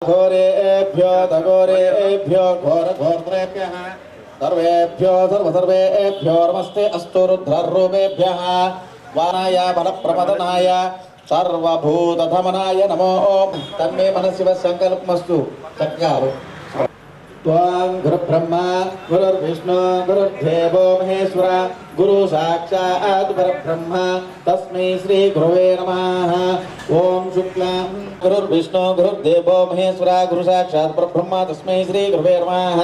घोरेभ्यो दघोरेभ्यो घोरघोर्त्रेभ्यः सर्वेभ्यो सर्वसर्वेभ्यो नमस्ते अस्तु रुद्ररूपेभ्यः वानाय बलप्रपदनाय सर्वभूतधमनाय नमो तन्मे मनसि संकल्पमस्तु चत्वारो त्वां गुरुब्रह्मा गुरुर्विष्णु गुरुर्देवो महेश्वर गुरु साक्षात् परब्रह्म तस्मै श्री गुरवे नमः। ओम शुक्लां गुरुर्विष्णु गुरुर्देवो महेश्वर गुरु साक्षात् परब्रह्म तस्मै श्री गुरवे नमः।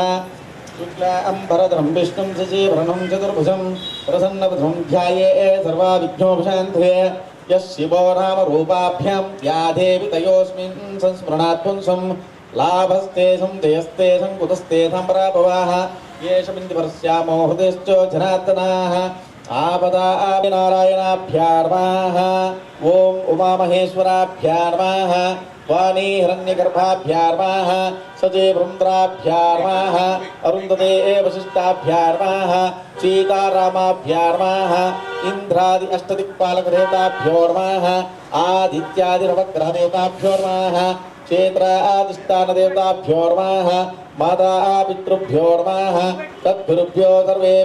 शुक्लांबरधरं विष्णुं शशिवर्णं चतुर्भुजं प्रसन्नवदनं ध्यायेत् सर्वविघ्नोपशान्तये यः शिवो नाम रूपाभ्यां या देवी तयोऽस्मिन् संस्मरणात् पुंसं लाभस्तेषं जयस्तेषं कुतस्तेषां पराभवाः येषमिन्द्रवर्ष्यामो हृदयश्च जनार्दनाः आपदानारायणाभ्यार्वाः ॐ उमामहेश्वराभ्यार्वाः वाणी हिरण्यगर्भाभ्यार्वाः सजे वृन्द्राभ्यार्वाः अरुन्धते वसिष्ठाभ्यार्वाः सीतारामाभ्यार्वाः इन्द्रादि अष्टदिक्पालकदेवताभ्योर्वाः आदित्यादिनवग्रहदेवताभ्योर्वाः क्षेत्रादिष्टानदेवताभ्योर्वाः माता पितृभ्योर्वाः तद्गुरुभ्यो सर्वे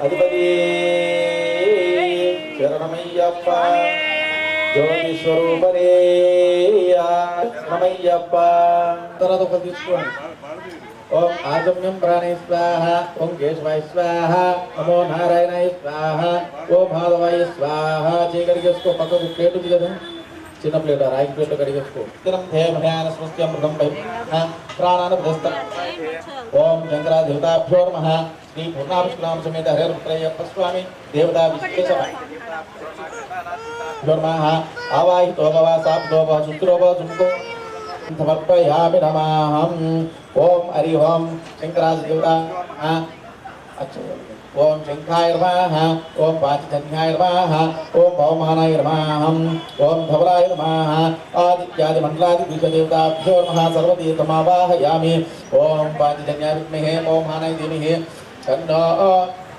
अधिपति शरणमय्यप्पा ज्योति स्वरूपरे शरणमय्यप्पा तरतो कदिस्कोंడి ओम आजम्यं प्राणे स्वाहा ओम केशवाय स्वाहा नमो नारायणाय स्वाहा ओम माधवाय स्वाहा चीकడిగేసుకో పక్కకు ప్లేట్ ఉంది కదా చిన్న ప్లేట్ రాయి ప్లేట్ కడిగేసుకో తిరం ధేమయాన స్వస్త్యం మృగం పై ప్రాణాన ప్రదస్త ओम शंकरा देवताभ्यो नमः श्री पूर्णाभिष्णाम समेत हरिपुत्रय्यप्पा स्वामी देवता विशेष नमः आवाहितो भव साप्तो भव शुक्रो भव सुमुखो समर्पयामि नमः। ओम हरि ओम शंकरा देवता ओम शंखाय नमः ओम पांचजन्याय नमः ओम भवमानाय नमः ओम धवलाय नमः आदित्यादि मंडलादि विश्वदेवताभ्यो नमः सर्वतीर्थमावाहयामि ओम पांचजन्याय विद्महे भवमानाय धीमहि तन्नो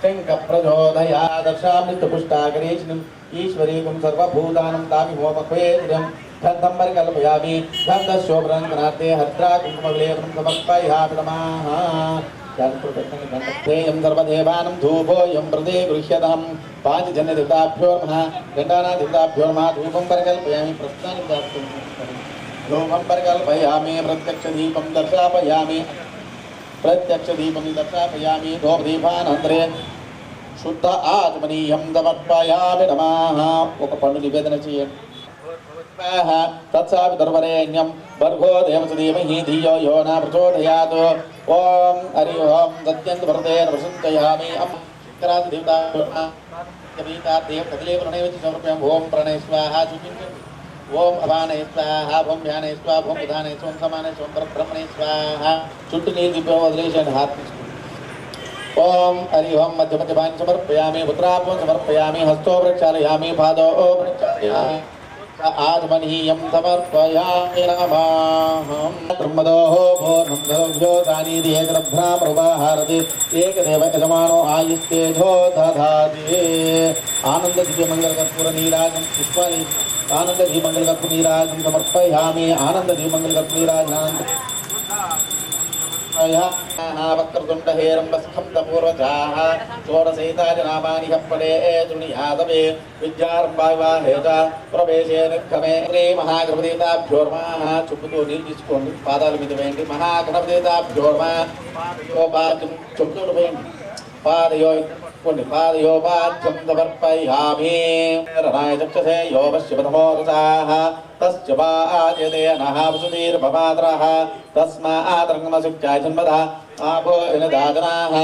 शंकर प्रचोदयात् दशामृतपुष्टाकरेशनम् ईश्वरीकं सर्वभूतानं तामि होमक्वेदं गन्धं परिकल्पयामि गन्धशोभनार्थे हर्त्रा कुङ्कुमलेपनं समर्पयामि नमः। ध्येयं सर्वदेवानां धूपोऽयं प्रदे गृह्यतां पांचजन्यदेवताभ्यो नमः गण्डानादेवताभ्यो नमः धूपं परिकल्पयामि प्रस्थानं धूपं परिकल्पयामि प्रत्यक्षदीपं दर्शयामि धूपदीपानन्तरे शुद्ध आचमनीयं समर्पयामि नमः। ఒక పండు నివేదన చేయండి तत्सावितुर्वरेण्यं भर्गो देवस्य धीमहि धियो यो न प्रचोदयात्। ओम हरि ओम सत्यन्त भरते प्रसञ्चयामि ओम प्रणय स्वाहा ओम अभानय स्वाहा ओम ध्यानय स्वाहा ओम उदानय स्वाहा समानय स्वाहा ब्रह्मणय स्वाहा చుట్టూ నీరు వదిలేసండి హాత్ ओम हरि ओम मध्य मध्य समर्पयामि पुत्राभ्यं समर्पयामि हस्तो प्रक्षालयामि पादो प्रक्षालयामि आत्मनीयं समर्पयामि नमः ब्रह्मदोः भूर्भुवो दानीति एकब्राह्मणोपहारति एकदेव यजमानो आयुस्तेजो दधाति आनंद दिव्य मंगल कर्पूर नीराजं पुष्पाणि आनंद दिव्य मंगल कर्पूर नीराजं समर्पयामि आनंद दिव्य मंगल कर्पूर नीराजं वक्रतुंड हेरंबस्कंदपूर्वजाः षोडशैतानि हप्पडे तुणियादवे विद्यारंभाविवाहे च प्रवेशे निक्रमे श्री महागणपतिताभ्यो नमः చుట్టూ నీళ్ళు తీసుకోండి పాదాల మీద వేయండి మహాగణపతితాభ్యో నమః చుట్టూ వేయండి పాదయో కొన్ని పాదయో పాద్యం సమర్పయామి రణాయ చక్షసే యో పశ్యపతమో రసాః तस्य वाजते नः वसुधीर्भमातरः तस्मात् जन्मदा आपो दादनाः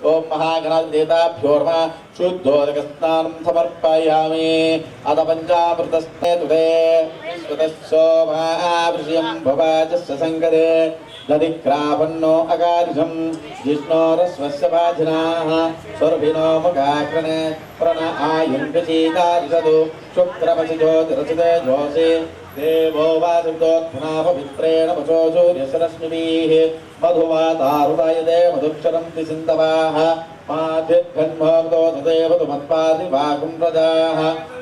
ओम महागणाधिदेवताभ्यो नमः शुद्धोदकस्नानं समर्पयामि अथ पञ्चामृतस्ते तुते स्वतस्सोमावृष्यं भवाजस्य सङ्गते दधिक्रापन्नो अकारिजं जिष्णोरस्वस्य वाजिनाः स्वरूपिणो मुखाग्रणे प्रण आयुर्विचीतारिषदु शुक्रमसि ज्योतिरसिते जोषे देवो वासितोत्थना पवित्रेण वचो सूर्यसरश्मिभिः मधुवातारुदयते मधुक्षरन्ति सिन्धवाः माध्यन्भवतो तदेव तु मत्पादिवागुं प्रजाः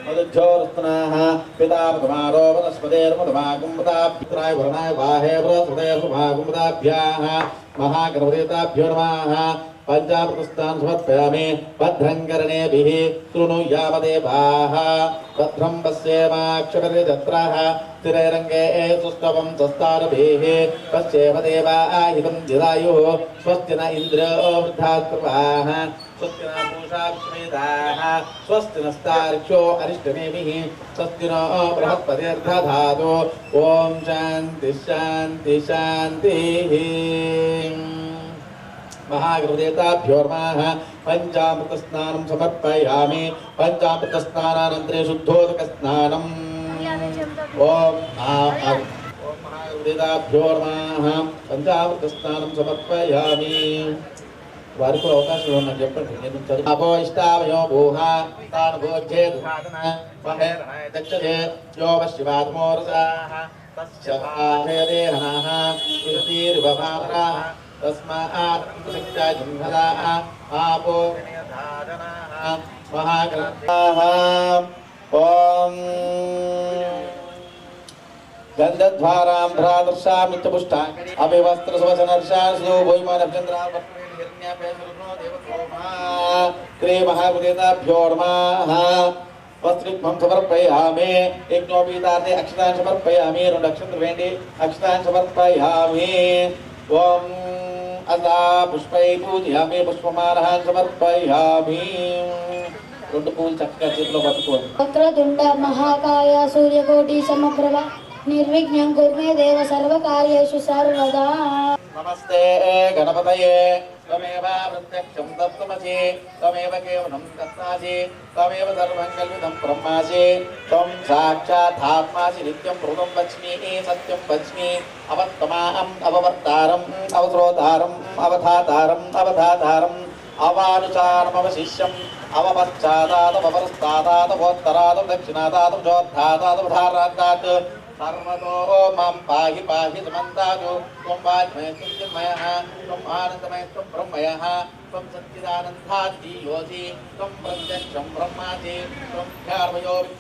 मधुज्योत्स्थनाः पिता मधुमारो वनस्पतेर्मधुमागुं पदाभ्युत्राय वरणाय वाहे बृहस्पतेर्मधुमागुं पदाभ्याः महागणपतिताभ्यो नमः पंचामृतस्नानं समर्पयामि भद्रं कर्णेभिः शृणुयामदेवाः भद्रं पश्येमाक्षरजत्राः स्थिरैरङ्गे सुस्तवं सस्तारभिः पश्येम देवाहितं जदायुः स्वस्ति न इन्द्रो वृद्धाकृपाः स्वस्ति न पूषा विश्वेदाः स्वस्ति नस्तार्क्ष्यो अरिष्टनेमिः स्वस्ति नो बृहस्पतिर्दधातु ॐ शान्ति शान्ति शान्तिः महागणपतिताभ्यो नमः पंचामृतस्नानं समर्पयामि पंचामृतस्नानानन्तरे शुद्धोदकस्नानम् ओम महागणपतिताभ्यो नमः पंचामृतस्नानं समर्पयामि వారికి అవకాశం ఉందని చెప్పండి నేను చదువు అపో ఇష్టావయో భూహ తాను భోజ్యేత్ సాధన మహేరణాయ దక్షతే యోవ శివాత్మోరసాః తస్య భాషయదేహనః ఇర్తీర్భవామరాః तस्मात् शक्त्याजंहदाः आपो विनिधादनाः महागणपताः ॐ गन्धद्वारां धरादर्शामित्यपुष्टां अभिवस्त्रसुवसनर्षासु भूयमानभ्यन्द्रावर्तमेहिरण्यापेसुनो देवतोमा क्रे महागणपतिताभ्यो नमः वस्त्रिग्मं समर्पयामि यज्ञोपवीतार्थे अक्षतान् समर्पयामि రెండు అక్షంతలు వేయండి అక్షతాन् समर्पयामि ओम अदा पुष्पै पूजयामि पुष्पमालान् समर्पयामि రెండు పూలు చక్కగా చేతిలో పట్టుకోండి వక్రతుండ మహాకాయ సూర్యకోటి సమప్రభ నిర్విఘ్నం కుర్మే దేవ సర్వకార్యేషు సర్వదా नमस्ते गणपतये त्वमेव प्रत्यक्षं तत्त्वमसि त्वमेव केवलं तत्त्वासि त्वमेव सर्वं कल्पितं ब्रह्मासि त्वं साक्षात् आत्मासि नित्यं मृदं वच्मि सत्यं वच्मि अवत्तमाम् अववर्तारम् अवश्रोतारम् अवधातारम् अवधातारम् अवानुचारमवशिष्यम् अवपश्चादादवपरस्तादादवोत्तरादव दक्षिणादादवोद्धादादवधारादात् सर्वतो मां पाहि पाहि समन्तातु त्वं वाग्मय चिन्मयः त्वम् आनन्दमय त्वं ब्रह्मयः त्वं सच्चिदानन्दाद्योऽसि त्वं प्रत्यक्षं ब्रह्मासि त्वं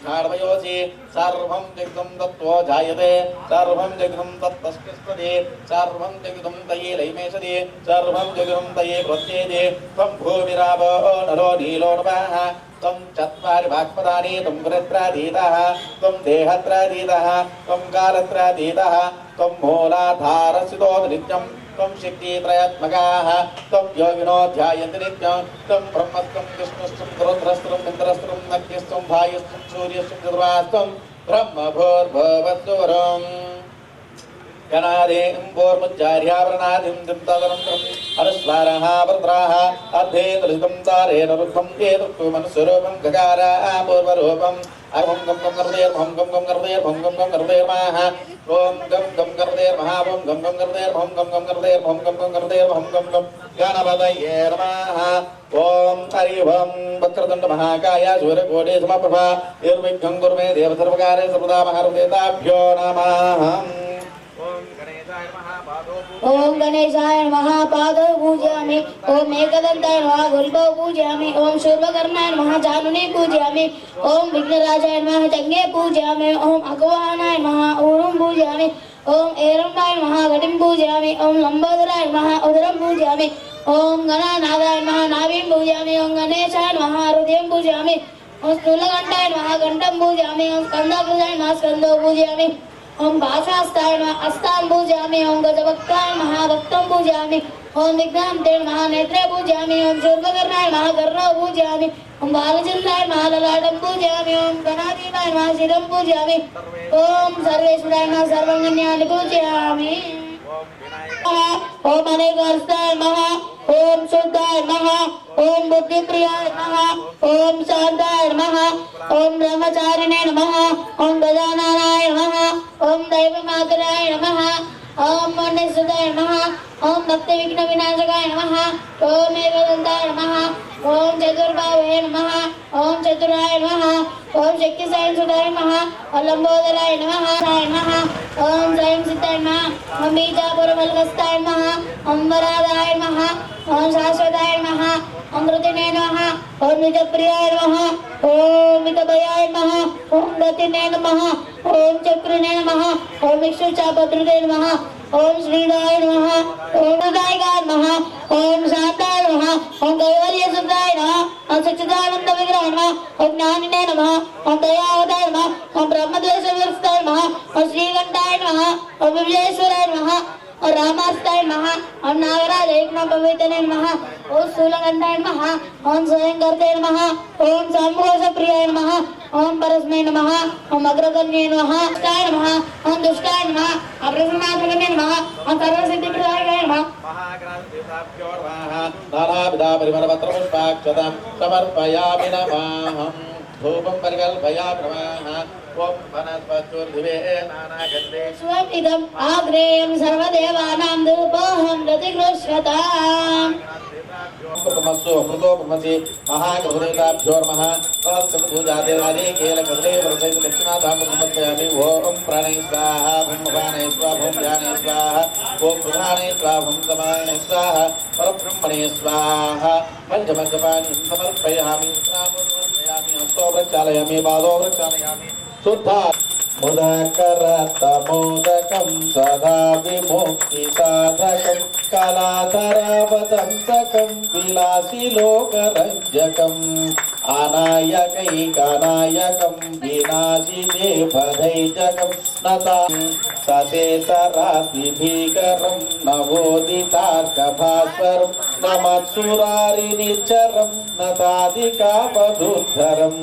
ख्यार्वयोऽसि सर्वं जगदं तत्त्वो जायते सर्वं जगदं तत्तस्तिष्ठति सर्वं जगदं तये लयमेषति सर्वं जगदं तये प्रत्येते त्वं भूमिरापो नरो नीलो नभः त्वं चत्वारि वाक्पदानि त्वं गुणत्रातीतः त्वं देहत्रातीतः त्वं कालत्रातीतः त्वं मूलाधारस्थितो नित्यं त्वं शक्तित्रयात्मकाः त्वं योगिनो ध्यायन्ति नित्यं त्वं ब्रह्मस्त्वं विष्णुस्त्वं रुद्रस्त्वं इन्द्रस्त्वं नग्यस्त्वं वायुस्त्वं सूर्यस्त्वं चतुर्वास्त्वं ब्रह्मभूर्भुवस्वरम् गणादें पूर्वमुच्चार्यावरणादिं तदनन्तरम् अनुस्वारः वरद्राः अर्धेन्द्रहितं तारेण रुद्धं एतत्तु मनुस्वरूपं गकारा पूर्वरूपम् अहं गं गं गर्देर्भं गं गं गर्देर्भं गं गं गर्देर्मः ॐ गं गं गर्देर्मः ॐ गं गं गर्देर्भं गं गं गर्देर्भं गं गं गर्देर्भं गं गं गणपतये नमः ॐ हरि ओं वक्रतुण्ड महाकाय सूर्यकोटि समप्रभा निर्विघ्नं कुरु मे देव सर्वकार्ये सर्वदा महारुदेताभ्यो नमः ओम गणेशाय नमः पादौ पूजयामि ओम एकदन्ताय नमः गुल्बौ पूजयामि ओम शूर्पकर्णाय नमः जानुने पूजयामि ओम विघ्नराजाय नमः जङ्गे पूजयामि ओम अगवाहनाय नमः ऊरुं पूजयामि ओम एरण्डाय नमः घटिं पूजयामि ओम लम्बोदराय नमः उदरं पूजयामि ओम गणानादाय नमः नाभिं पूजयामि ओम गणेशाय नमः हृदयं पूजयामि ओम स्थूलकण्ठाय नमः कण्ठं पूजयामि ओम स्कन्धाकृताय नमः स्कन्धौ पूजयामि ओम भाषास्ताय नमः अस्तां पूजयामि ओम गजभक्ताय नमः भक्तं पूजयामि ओम विघ्नान्ते नमः नेत्रे पूजयामि ओम शूर्पकर्णाय नमः कर्णौ पूजयामि ओम बालचन्द्राय नमः ललाटं पूजयामि ओम गणाधीनाय नमः शिरं पूजयामि ओम सर्वेश्वराय नमः सर्वगण्यानि पूजयामि ओम अनेकहस्ताय नमः ओम शुद्धाय नमः ओम बुद्धिप्रियाय नमः ओम शान्ताय नमः ओम ब्रह्मचारिणे नमः ओम गजाननाय नमः ओम दैवमातराय नमः ओम मोनेसुदाय नमः ओम भक्तविघ्नविनाशकाय नमः ओम एकदन्ताय नमः ओम चतुर्बाहवे नमः ओम चतुराय नमः ओम शक्तिसायसुदाय नमः ओम लम्बोदराय नमः ओम स्वयंसिद्धाय नमः ओम बीजापुरवल्लभस्ताय नमः ओम वरादाय नमः ओम शाश्वताय नमः ओम ऋतिने नमः ओम निजप्रियाय नमः ओम मितभयाय नमः ओम गतिने नमः ओम चक्रुने नमः ओम विष्णुचापद्रुते नमः ओम श्रीदाय नमः ओम हृदयगाय नमः ओम शान्ताय नमः ओम कैवल्यसुताय नमः ओम सच्चिदानन्द विग्रहाय नमः ओम ज्ञानिने नमः ओम दयावताय नमः ओम ब्रह्मद्वेषविरस्ताय नमः ओम श्रीकण्ठाय नमः ओम विजयेश्वराय नमः और रामास्ताय नमः ओम नागराज एकनाथपवितने नमः ओम स्थूलकण्ठाय नमः ओम स्वयंकर्ते नमः ओम शम्भोषप्रियाय नमः ओम परस्मै नमः ओम अग्रगण्ये नमः दुष्टाय नमः ओम दुष्टाय नमः अप्रसन्नात्मकने नमः ओम सर्वसिद्धिप्रदायकाय नमः महाग्रन्थिताभ्यो नमः नानाविधा परिमलपत्रपुष्पाक्षतं समर्पयामि नमः धूपं परिकल्पयामि नमः ओम वनस्पत्युर्दिवे नानागन्धे स्वमिदम् आग्नेयं सर्वदेवानां धूपोऽहं प्रतिगृह्यताम् प्रथमस्सु अमृतोपमसि महागणपतिभ्यो नमः सहस्रपूजादिरादि केलकदले वरसैः दक्षिणाधाम समर्पयामि ओम प्राणे स्वाहा ओम प्राणे स्वाहा ओम ज्ञाने स्वाहा ओम प्रधाने स्वाहा ओम समाने स्वाहा परब्रह्मणे स्वाहा पंचमजपानि समर्पयामि समर्पयामि हस्तो प्रक्षालयामि पादो प्रक्षालयामि शुद्धा मुदकरतमोदकं सदा विमुक्तिसाधकं कलाधरावतंसकं विलासिलोकरञ्जकम् अनायकैकनायकं विनाशिदेवदैजकं नतां सतेतरातिभीकरं नवोदितार्कभास्वरं नमत्सुरारिनिचरं नतादिकापधुर्धरं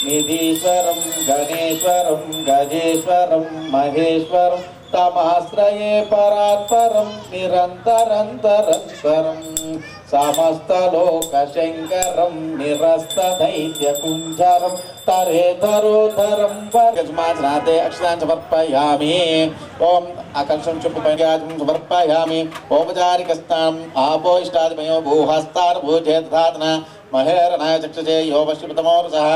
निधीश्वरं गणेश्वरं गजेश्वरं महेश्वरं तमाश्रये परात्परं निरन्तरन्तरस्वरं समस्तलोकशङ्करं निरस्तदैत्यकुञ्जरं तरेतरोधरं वरगजमाजनादे अक्षतान् समर्पयामि ओम आकर्षं चुप्पयाजं समर्पयामि औपचारिकस्नाम् आपो इष्टादिमयो भूहस्तान् भूजे दधातना महेरनाय चक्षुषे यो पश्चिमतमोरसः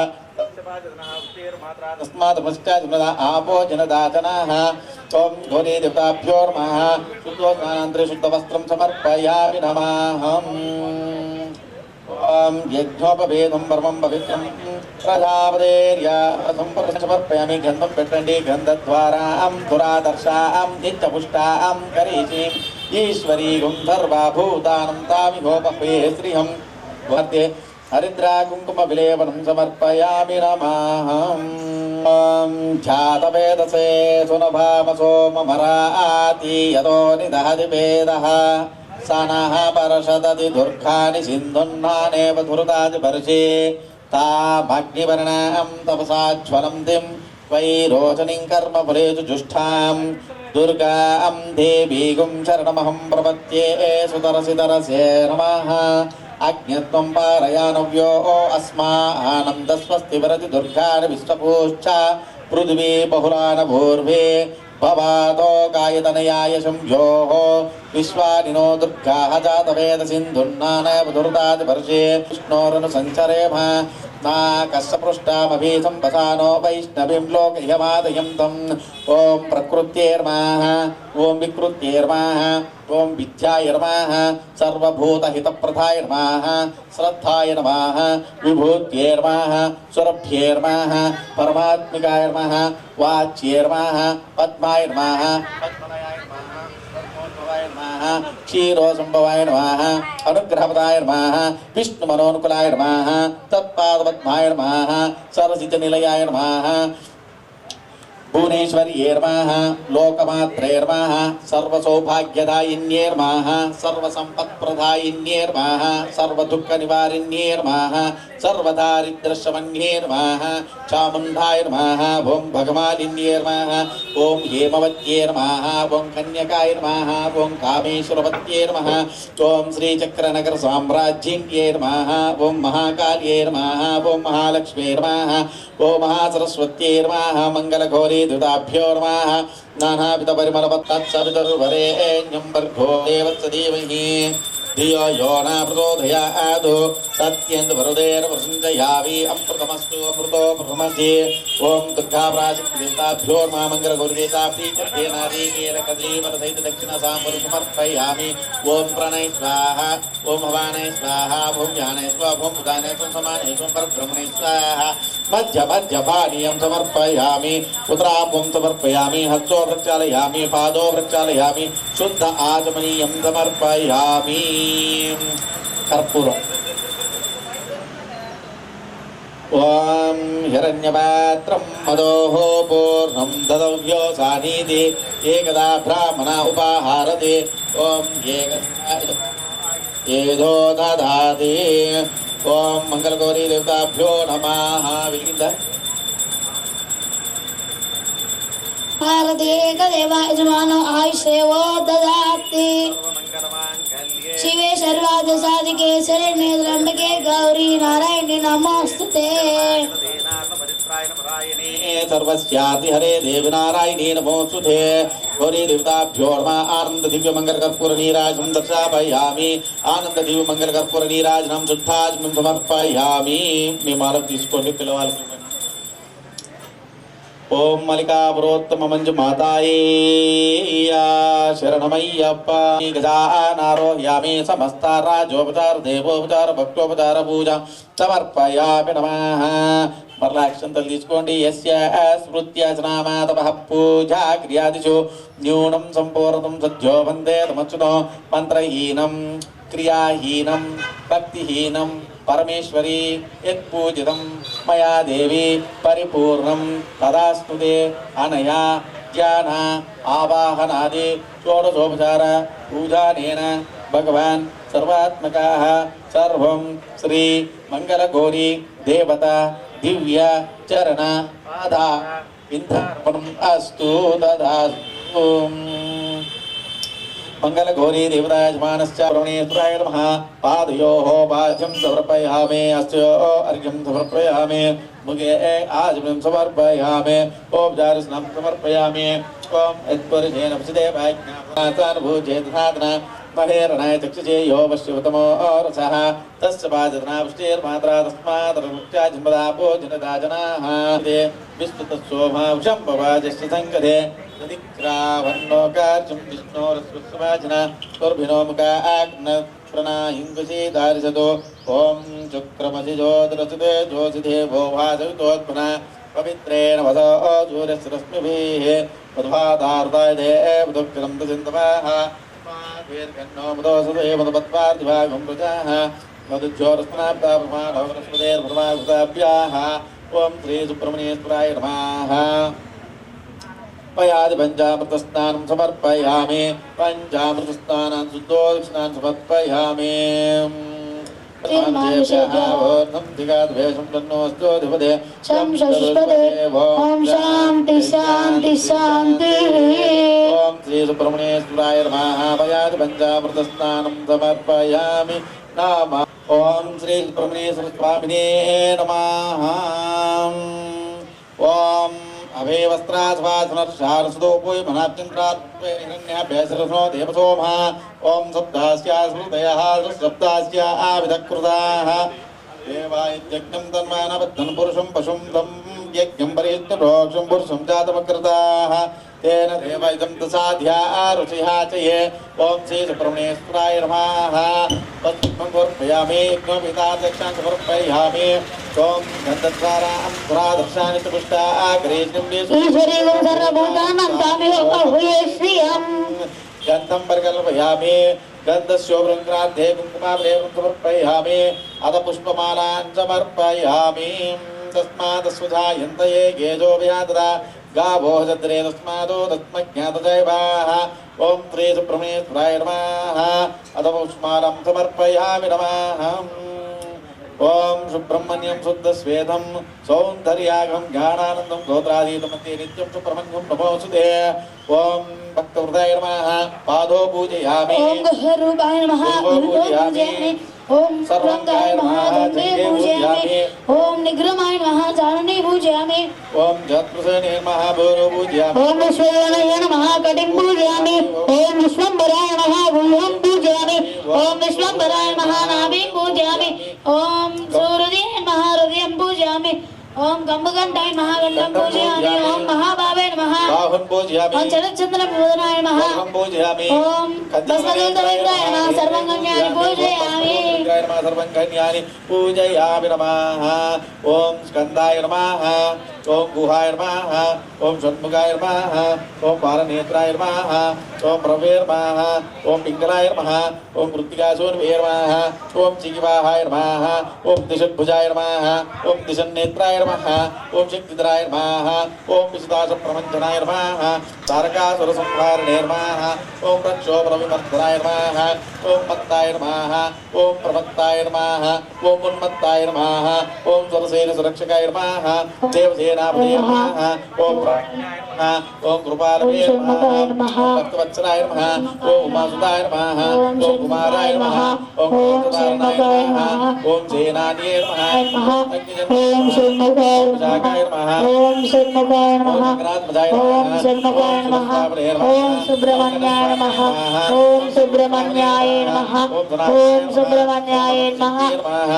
तस्मात् पश्चात् आपो जनदातनाः ओम घोरे देवताभ्यो नमः शुद्धोस्नानान्तरे शुद्धवस्त्रं समर्पयामि नमः ओम यज्ञोपवेदं परमं पवित्रं प्रजापतेर्यासं समर्पयामि गन्धं पेट्टण्डि गन्धद्वारां दुरादर्शां नित्यपुष्टां करीचीं ईश्वरी गन्धर्वभूतानं तामिहोपवे श्रियं वर्ते हरिद्रा कुंकुम विलेपनं समर्पयामि नमः ध्यातवेदसे सुनभामसोममराति यतो निदहति वेदः सनः परषदति दुर्गानि सिन्धुन्नानेव धुरुताति वर्षे तामग्निवर्णां तपसाज्वलन्तीं वैरोचनीं कर्मफलेषु जुष्टां दुर्गां देवीं शरणमहं प्रपद्ये सुतरसि तरसे नमः अग्नित्वं पारयानव्यो अस्मानन्दस्वस्ति वरति दुर्गान् विश्वपूश्च पृथिवी बहुलानभूर्वे भवातो गायतनयाय शम्भोः विश्वानिनो दुर्गाः जातवेदसिन्धुर्नानवधुर्दादिवर्षे विष्णोरनुसञ्चरेम नाकस्सपृष्टामभीसं वसानो वैष्णवीं लोकह्यमादयं तम् ॐ प्रकृत्यैर्माः ॐ विकृत्यैर्माः ॐ विद्याय नमः सर्वभूतहितप्रदाय नमः श्रद्धाय नमः विभूत्यै नमः सुरभ्यै परमात्मिकाय नमः वाच्यै नमः पद्माय नमः पद्मनाय नमः पद्मोद्भवाय नमः क्षीरोसम्भवाय नमः अनुग्रहपदाय नमः विष्णुमनोनुकूलाय नमः तत्पादपद्माय नमः सरसिजनिलयाय नमः भुवनेश्वर्ये नमः लोकमात्रे नमः सर्वसौभाग्यदायिन्ये नमः सर्वसम्पत्प्रदायिन्ये नमः सर्वदुःखनिवारिण्ये नमः सर्वदारिद्र्यशमन्ये नमः चामुण्डाय नमः ॐ भगमालिन्ये नमः ॐ हेमवत्ये नमः ॐ कन्यकाय नमः ॐ कामेश्वरवत्ये नमः ॐ श्रीचक्रनगरसाम्राज्यिन्ये नमः ॐ महाकाल्ये नमः ॐ महालक्ष्म्ये नमः ॐ महासरस्वत्यै नमः मङ्गलघोरी दुदाभ्यो नमः नानाविधपरिमलपत्तत्सवितुर्वरेण्यं भर्गो देवस्य धीमहि धियो यो न प्रचोदयात् सत्येन्द्रवरुदेर्वसञ्जयामि अमृतमस्तु अमृतो प्रथमसि ॐ दुर्गाप्राशक्तिदेवताभ्यो नमः मङ्गलगौरीदेवताप्रीत्यर्थेनादीकेलकदलीफलसहित दक्षिणसाम्बरं समर्पयामि ॐ प्रणय स्वाहा ॐ भवानय स्वाहा ॐ ज्ञानय स्वाहा ॐ बुधानय समानय स्वाहा परब्रह्मणय स्वाहा मध्यमध्यपानीयं समर्पयामि पुत्रापं समर्पयामि हस्तो प्रक्षालयामि पादो प्रक्षालयामि शुद्ध आचमनीयं समर्पयामि कर्पूरम् ॐ हिरण्यपात्रं मदोः पूर्णं ददव्यो सानीति एकदा ब्राह्मणा उपाहारति ॐ ఏదో దాది ఓం మంగళగౌరీ దేవతాభ్యో నమః విలిగిందా భారతేకదేవ యజమానో ఆయుష్యేవో దదాతి శివే సర్వార్థసాధికే శరణ్యే త్ర్యంబకే గౌరీ నారాయణి నమోస్తుతే सर्वस्याति हरे देव नारायणी नमोस्तुते गौरी देवताभ्यो नमः आनंद दिव्य मंगल कर्पूर नीराजनं दर्शयामि आनंद दिव्य मंगल कर्पूर नीराजनं शुद्धाचमनं समर्पयामि మీ మాలకు తీసుకోండి పిల్లవాళ్ళకి ఓం మల్లికాపురోత్తమ మంజు మాతాయే శరణమయ్యప్ప గజానారోహ్యామి సమస్త రాజోపచార దేవోపచార భక్తోపచార పూజ సమర్పయామి నమః మరలా అక్షంతలు తీసుకోండి యస్య స్మృత్యచనామాతపః పూజా క్రియాదిషు న్యూనం సంపూర్ణం సద్యో వందే తమచ్యుతో మంత్రహీనం క్రియాహీనం భక్తిహీనం परमेश्वरी यत्पूजितं मया देवी परिपूर्णं तदास्तुते अनया ज्ञान आवाहनादि षोडशोपचार पूजानेन भगवान् सर्वात्मकाः सर्वं श्री मंगलगौरी देवता दिव्य चरण पादा विन्धार्पणम् अस्तु तदास्तु मंगलगौरी देवतायजमानश्च परमेश्वराय नमः पादयोः पाद्यं समर्पयामि अस्य अर्घ्यं समर्पयामि मुखे आचमनं समर्पयामि औपचारस्नानं समर्पयामि ॐ यत्पुरुषेण वसुदेवाज्ञासानुभूजेतसाधना महेरणाय चक्षुषे यो वश्यवतमो रसः तस्य पादनावृष्टिर्मात्रा तस्मादर्मुक्त्याजन्मदापो जनता जनाः विस्तुतस्सोमावशं भवाजस्य सङ्गते दिक्रावन्नोकार्यं विष्णोरस्वस्वाजना तुर्भिनो मुखाग्न प्रणाहिङ्कुशीदारिषतो ॐ शुक्रमसिजोदरसुते ज्योतिदेवो भासवितोत्मना पवित्रेण वसो सूर्यस्रश्मिभिः मध्वादार्ताय देवदुःखं दसिन्दवाः वीर्घन्नो मदोसुते मदपत्वार्तिभागं प्रजाः मधुज्योरस्मनाब्दाप्रमाणवनस्पतेर्भ्रमागुताभ्याः ॐ श्रीसुब्रह्मण्येश्वराय नमः पयादि पञ्चामृतस्नानं समर्पयामि पञ्चामृतस्नानं शुद्धोदकस्नानं समर्पयामि ओम शांति शांति शांति। ओम श्री सुब्रह्मण्येश्वराय नमः। भयात् पंचामृत स्नानं समर्पयामि नमः। ओम श्री सुब्रह्मण्येश्वर स्वामिने नमः। ओम अभे वस्त्रास्वासनर्षारसदोपोय मनात्यन्त्रात्मन्याभ्यसरसो देवसोमः। ओम सप्तास्या स्मृतयः सप्तास्या आविधकृताः देवायज्ञं तन्मानबद्धं पुरुषं पशुं तं यज्ञं परिष्टरोक्षं पुरुषं जातमकृताः तेन देव इदं तसाध्या ऋषिः च ये। ओम श्री सुब्रह्मण्येश्वराय नमः। पद्मं समर्पयामि यज्ञोपवीतार्थं समर्पयामि। ओम गन्धद्वारां पुरादर्शानि च पुष्टाग्रेष्णं ईश्वरी सर्वभूतानां तामेव बहुये श्रियम्। गन्धं परिकल्पयामि गन्धस्योभृङ्गार्धे कुङ्कुमाभ्रेवं समर्पयामि अथ पुष्पमालां समर्पयामि। तस्मात् स्वधायन्तये गेजोऽभियातदा गावो हजद्रे तस्मादो तस्मज्ञातजैवाः। ओम श्री सुब्रह्मण्येश्वराय नमः। अथ पुष्पमालां समर्पयामि नमः। ओम सुब्रह्मण्यं शुद्धस्वेदं सौन्दर्यागं ज्ञानानन्दं गोत्राधीतमन्ये नित्यं सुब्रह्मण्यं नमोऽस्तुते। ओम भक्तवृताय नमः। पादो पूजयामि। ओम गुह्यरूपाय नमः। पूजयामि। ओम सर्वंगाय नमः। दंडे पूजयामि। ओम निग्रमाय नमः। चारणे पूजयामि। ओम जत्प्रसेने नमः। भूरो पूजयामि। ओम विश्वेश्वराय नमः। कटिं पूजयामि। ओम विश्वम्भराय नमः। भूयं पूजयामि। ओम विश्वम्भराय नमः। नाभिं पूजयामि। ओम सूर्यदेव नमः। हृदयं पूजयामि। ओम गंबगंडाय नमः। गंडं पूजयामि। ओम महाभावे नमः। बाहुं पूजयामि। ओम चरचन्द्रप्रभुनाय नमः। बाहुं पूजयामि। ओम भस्मदूतविग्रहाय नमः। सर्वंगम्यानि पूजयामि। सर्वंगन्यानि पूजयामि नमः। ओम स्कंदाय नमः। ओम गुहाय नमः। ओम षण्मुखाय नमः। ओम पारनेत्राय नमः। ओम प्रभवे नमः। ओम पिंगलाय नमः। ओम मृत्तिकासूर्वे नमः। ओम चिकिवाहाय नमः। ओम दिशद्भुजाय नमः। ओम दिशन्नेत्राय नमः। ओम शक्तिधराय नमः। ओम विशुदासप्रमञ्जनाय नमः। तारकासुरसंहारिणे नमः। ओम रक्षोबलविमर्दनाय नमः। ओम मत्ताय नमः। ओम प्रमत्ताय नमः। ओम उन्मत्ताय नमः। ओम स्वरसेनसुरक्षकाय नमः। देवसेनापतये नमः। ओम ओम कृपालवे नमः। भक्तवत्सलाय नमः। ओम उमासुताय नमः। ओम कुमाराय नमः। ओम कृतदारणाय नमः। ओम सेनानिये नमः। ओम षण्मुखाय नमः। ओम षण्मुखाय नमः। ओम षण्मुखाय नमः। ओम सुब्रह्मण्याय नमः। ओम सुब्रह्मण्याय नमः। ओम सुब्रह्मण्याय नमः।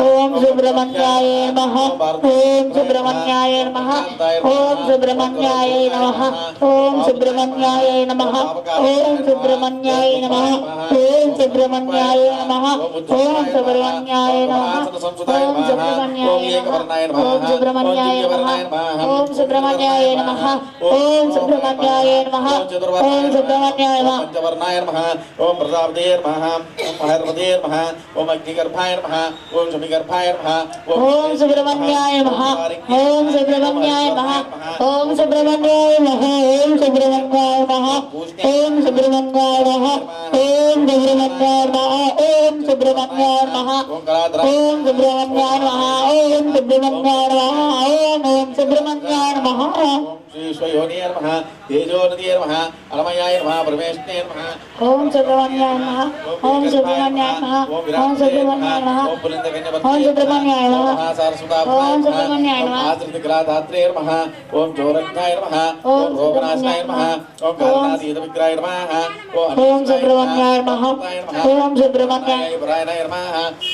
ओम सुब्रह्मण्याय नमः। ओम सुब्रह्मण्याय नमः। ओम सुब्रह्मण्याय नमः। ओम सुब्रह्मण्याय नमः। ओम सुब्रह्मण्याय नमः। ओम सुब्रह्मण्याय नमः। ओम सुब्रह्मण्याय नमः। ओम सुब्रह्मण्याय नमः। ओम सुब्रह्मण्याय नमः। ओम सुब्रह्मण्याय नमः। ओम सुब्रह्मण्याय नमः। ओम सुब्रह्मण्याय नमः। पंचवर्णाय नमः। ओम प्रजापतये नमः। ओम महेश्वराय नमः। ओम अग्निगर्भाय नमः। ओम शमिगर्भाय नमः। ओम सुब्रह्मण्याय नमः। ओम सुब्रह्मण्याय नमः। ओम सुब्रह्मण्याय नमः। ओम सुब्रह्मण्याय नमः। ओम सुब्रह्मण्याय नमः। ओम सुब्रह्मण्याय नमः। ओम सुब्रह्मण्याय नमः। ओम सुब्रह्मण्याय नमः। ओम सुब्रह्मण्याय नमः। ओम सुब्रह्मण्याय नमः। श्री स्वयोनिये नमः। तेजोनिधये नमः। अनमयाय नमः। परमेष्ठिने नमः। ओम सुब्रह्मण्याय नमः। ओम सुब्रह्मण्याय नमः। ओम सुब्रह्मण्याय नमः। ओम पुलिंदकन्यवर्ते ओम सुब्रह्मण्याय नमः। नमः। सारस्वताभ्याय ओम सुब्रह्मण्याय नमः। नमः। आश्रितग्राधात्रे नमः। ओम जोरज्ञाय नमः। ओम रोगनाशनाय नमः। ओम कालनातीतविग्रहाय नमः। ओम सुब्रह्मण्याय नमः। ओम सुब्रह्मण्याय परायणाय नमः।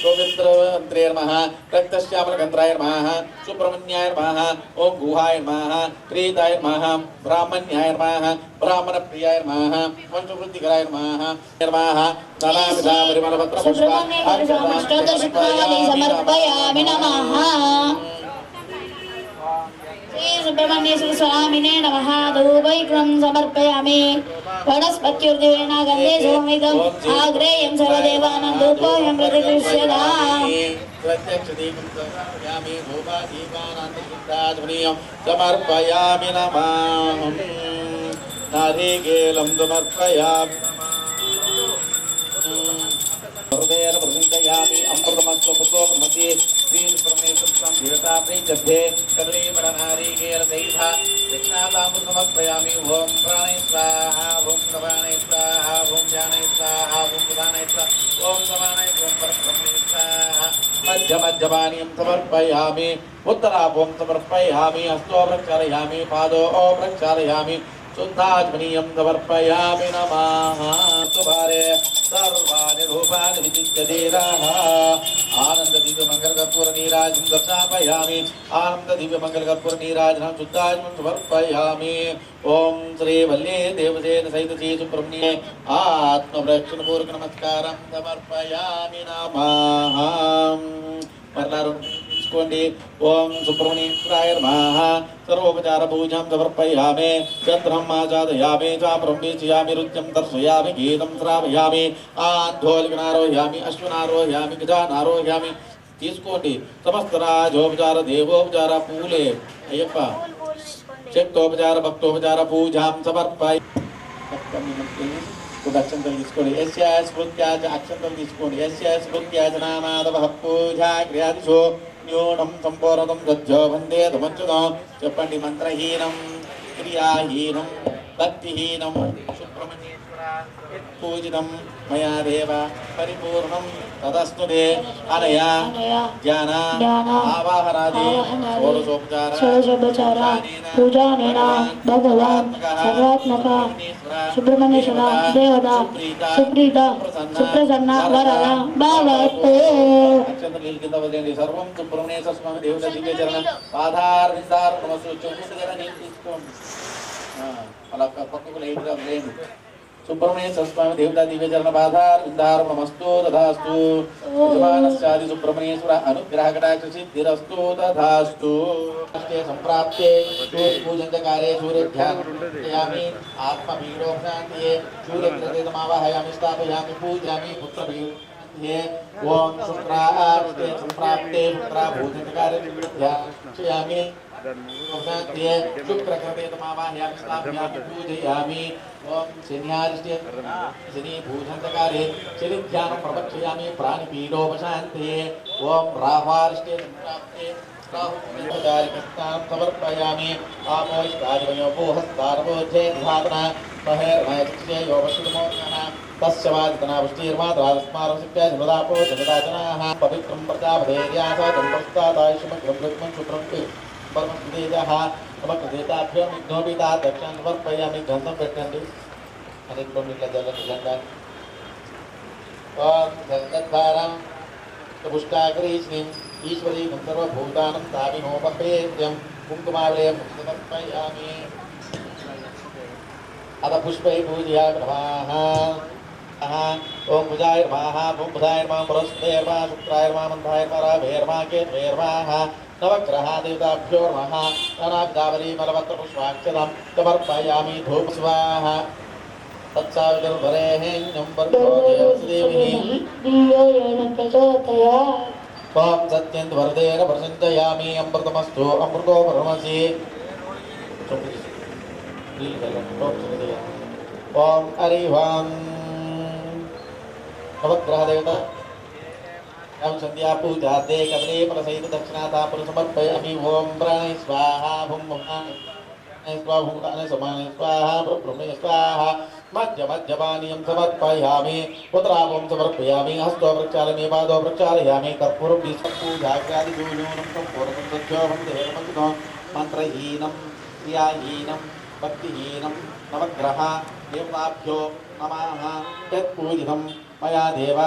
गोविंद्रवन्त्रे नमः। रक्तश्यामलगन्धाय नमः। सुब्रह्मण्याय नमः। ओम गुहाय नमः। प्रीताय नमः। ब्राह्मण्याय नमः। ब्राह्मणप्रियाय नमः। वंशवृद्धिकराय नमः। नमः। नानाविधा परिमलपत्रपुष्पाणि समर्पयामि नमः। श्री सुब्रह्मण्येश्वर स्वामिने नमः। धूपैकं समर्पयामि। वनस्पत्युर्दिवेन गन्धे सोमिदम् आग्रेयं सर्वदेवानां धूपोऽयं प्रतिगृह्यताम्। प्रत्यक्षदीपं समर्पयामि। धूपादीपानान्तर्शुद्धाध्वनीयं समर्पयामि नमः। नारिकेलं समर्पयामि। हृदयेन प्रसञ्चयामि। समर्पयामि अमृतमस्तुपतो ब्रह्मति श्री परमेश्वरं देवता प्रीत्यर्थे कदली परनारीकेल सहिता दक्षिणाताम्बूलं समर्पयामि ओम प्राणे स्वाहा ओम प्राणे स्वाहा ओम ज्ञाने स्वाहा ओम प्रदाने स्वाहा ओम समाने ओम परब्रह्मणे स्वाहा मध्यमध्यमानीं समर्पयामि उत्तराभं समर्पयामि हस्तो प्रक्षालयामि पादो प्रक्षालयामि शुद्धात्मनीयं समर्पयामि नमः सुभारे सर्वाणि रूपाणि विचित्य धीराः आनंद दिव्य मंगल कर्पूर नीराजनं दर्शयामि आनंद दिव्य मंगल कर्पूर नीराजनं शुद्धात्मं समर्पयामि ओम श्री वल्ली देवसेन सहित श्री सुब्रह्मण्ये आत्म प्रदक्षिण पूर्वक नमस्कारं समर्पयामि नमः मरलारु తీసుకోండి ఓం సుబ్రహ్మణ్యేశ్వరాయ నమః సర్వోపచార పూజాం సమర్పయామి చంద్రం ఆచాదయామి చాప్రం వీచయామి రుద్రం దర్శయామి గీతం శ్రావయామి ఆధ్వోలికనారోహయామి అశ్వనారోహయామి గజానారోహయామి తీసుకోండి సమస్త రాజోపచార దేవోపచార పూలే అయ్యప్ప శక్తోపచార భక్తోపచార పూజాం సమర్పయ అక్షంతలు తీసుకోండి యస్య స్మృత్యాచ అక్షంతలు తీసుకోండి యస్య స్మృత్యాచ నామాదవ పూజా క్రియాదిషు న్యూనం సంపూర్ణం సజ్జో వందే తమచ్యుతం చెప్పండి మంత్రహీనం క్రియాహీనం భక్తిహీనం సుబ్రహ్మణ్యేశ్వర పూజితం మయా దేవ పరిపూర్ణం తదస్తుతే అనయా జ్ఞాన ఆవాహనాది షోడశోపచార పూజానేన భగవాన్ సర్వాత్మక సుబ్రహ్మణ్యేశ్వర దేవత సుప్రీత సుప్రసన్న వరద భవతు అక్షంతలు కింద వదిలేండి సర్వం సుబ్రహ్మణ్యేశ్వర స్వామి దేవత దివ్య చరణ పాదార్ విందార్ నమస్సు చెప్పుగా నేను తీసుకోండి అలా పక్కకు లైట్గా వదిలేండి సుబ్రహ్మణ్యేశ్వర స్వామి దేవతా దివ్య చరణ పాదార్ విందార్ నమస్తు తథాస్తు యజమానస్యాది సుబ్రహ్మణ్యేశ్వర అనుగ్రహ కటాక్ష సిద్ధిరస్తు తథాస్తు సంప్రాప్తే పూజంచకారే సూర్యధ్యానయామి ఆత్మభీడోక్షాంత్యే సూర్యగ్రహేతమావాహయామి స్థాపయామి పూజయామి పుత్రభీడే ఓం శుక్రాస్తే సంప్రాప్తే శుక్రాభూజంచకారే ధ్యానయామి शुक्रकृतेतमावाहयामि स्थापयामि पूजयामि ओम शन्यारिष्टे शनि भूषन्तकारे शनिध्यानं प्रवक्ष्यामि प्राणिपीडोपशान्ते ओम राहुवारिष्टे संप्राप्ते राहुकारिकस्नानं समर्पयामि आपोष्टादिवयोपोहस्तारपोध्ये धातना महेर्मयक्षे योपश्रुतमोर्गः तस्य वादितनावृष्टिर्माद्रास्मारसिप्याजनुदापो जनदाजनाः पवित्रं प्रजापतेर्यासा जन्मस्तादायुष्मग्रं शुक्रं परमस्तेजः नमकृतेताभ्यो विघ्नोपिता दक्षिणं समर्पयामि गन्धं పెట్టండి అనేక నీళ్ళ జలం నిజంగా ఓం గంధద్వారం పుష్టాగ్రీష్ణిం ఈశ్వరీం సర్వభూతానం తామినోపేత్యం కుంకుమావళయం సమర్పయామి అత పుష్పై పూజయామి నమః ओम बुधाय नमः ओम बुधाय नमः बृहस्पतये नमः शुक्राय नमः मंथाय नमः राहवे नमः केतवे नमः नवग्रह देवताभ्यो नमः नानाविधावली मलपत्र पुष्पाक्षतं समर्पयामि धूप स्वाहा तत्सावितुर्वरेण्यं भर्गो देवस्य धीमहि ओम सत्यं वरदेन प्रसञ्चयामि अमृतमस्तु अमृतो ब्रह्मसि ओम हरिवां नवग्रह देवता एवं संध्या पूजा दे कमले फलसहित दक्षिणाताम्बूलं समर्पयामि ओम प्राणे स्वाहा भुं भुं स्वाहा भुं समाने स्वाहा ब्रह्मणे स्वाहा मध्यमध्यमानीयं समर्पयामि उत्तराभं समर्पयामि हस्तो प्रक्षालयामि पादो प्रक्षालयामि कर्पूरं पूजाग्रादिजूनूनं संपूर्णं सज्जो वन्दे नमः मंत्रहीनं क्रियाहीनं भक्तिहीनं नवग्रह देवताभ्यो नमः यत्पूजितं मया देव